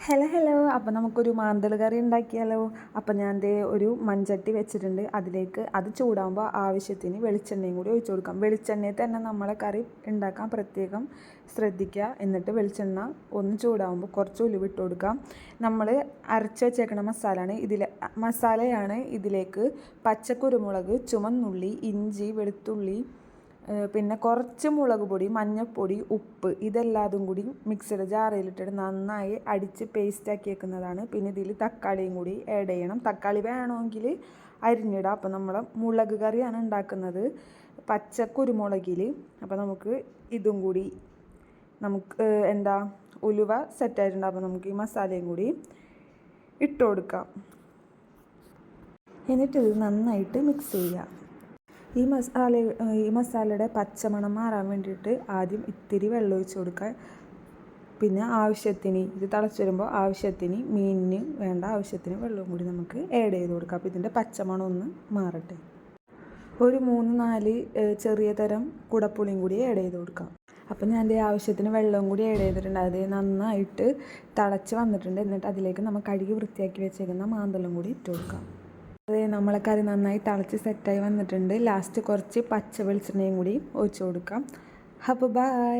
Hello hello, അപ്പോൾ നമുക്കൊരു മാന്തൽ കറി ഉണ്ടാക്കിയാലോ. അപ്പോൾ ഞാൻ ദേ ഒരു മൺചട്ടി വെച്ചിട്ടുണ്ട്. അതിലേക്ക് അത് ചൂടാകുമ്പോൾ ആവശ്യത്തിന് വെളിച്ചെണ്ണയും കൂടി ഒഴിച്ചു കൊടുക്കാം. വെളിച്ചെണ്ണയിൽ തന്നെ നമ്മളെ കറി ഉണ്ടാക്കാൻ പ്രത്യേകം ശ്രദ്ധിക്കുക. എന്നിട്ട് വെളിച്ചെണ്ണ ഒന്ന് ചൂടാകുമ്പോൾ കുറച്ച് ഉലുവിട്ട് കൊടുക്കാം. നമ്മൾ അരച്ച് വെച്ചേക്കണ മസാലയാണ് ഇതിലേക്ക് പച്ചക്കുരുമുളക്, ചുമന്നുള്ളി, ഇഞ്ചി, വെളുത്തുള്ളി, പിന്നെ കുറച്ച് മുളക് പൊടി, മഞ്ഞൾപ്പൊടി, ഉപ്പ്, ഇതെല്ലാതും കൂടി മിക്സിയുടെ ജാറിലിട്ടിട്ട് നന്നായി അടിച്ച് പേസ്റ്റാക്കി വെക്കുന്നതാണ്. പിന്നെ ഇതിൽ തക്കാളിയും കൂടി ആഡ് ചെയ്യണം. തക്കാളി വേണമെങ്കിൽ അരിഞ്ഞിടാം. അപ്പോൾ നമ്മൾ മുളക് കറിയാണ് ഉണ്ടാക്കുന്നത് പച്ച കുരുമുളകിൽ. അപ്പോൾ നമുക്ക് ഇതും കൂടി ഉലുവ സെറ്റായിട്ടുണ്ട്. അപ്പോൾ നമുക്ക് ഈ മസാലയും കൂടി ഇട്ട് കൊടുക്കാം. എന്നിട്ടിത് നന്നായിട്ട് മിക്സ് ചെയ്യാം. ഈ മസാലയുടെ പച്ചമണം മാറാൻ വേണ്ടിയിട്ട് ആദ്യം ഇത്തിരി വെള്ളം ഒഴിച്ച് കൊടുക്കുക. പിന്നെ ആവശ്യത്തിന് ഇത് തിളച്ച് വരുമ്പോൾ ആവശ്യത്തിന് മീനിന് വേണ്ട ആവശ്യത്തിന് വെള്ളവും കൂടി നമുക്ക് ആഡ് ചെയ്ത് കൊടുക്കാം. അപ്പോൾ ഇതിൻ്റെ പച്ചമണം ഒന്ന് മാറട്ടെ. ഒരു 3-4 ചെറിയ തരം കുടപ്പുളിയും കൂടി ആഡ് ചെയ്ത് കൊടുക്കാം. അപ്പം ഞാൻ എൻ്റെ ആവശ്യത്തിന് വെള്ളവും കൂടി ആഡ് ചെയ്തിട്ടുണ്ട്. അത് നന്നായിട്ട് തിളച്ച് വന്നിട്ടുണ്ട്. എന്നിട്ട് അതിലേക്ക് നമ്മൾ കഴുകി വൃത്തിയാക്കി വെച്ചേക്കുന്ന മാന്തലും കൂടി ഇട്ട് കൊടുക്കാം. അതെ, നമ്മളെ കറി നന്നായി തിളച്ച് സെറ്റായി വന്നിട്ടുണ്ട്. ലാസ്റ്റ് കുറച്ച് പച്ച വെളിച്ചെണ്ണയും കൂടി ഒഴിച്ച് കൊടുക്കാം. അപ്പോൾ ബൈ.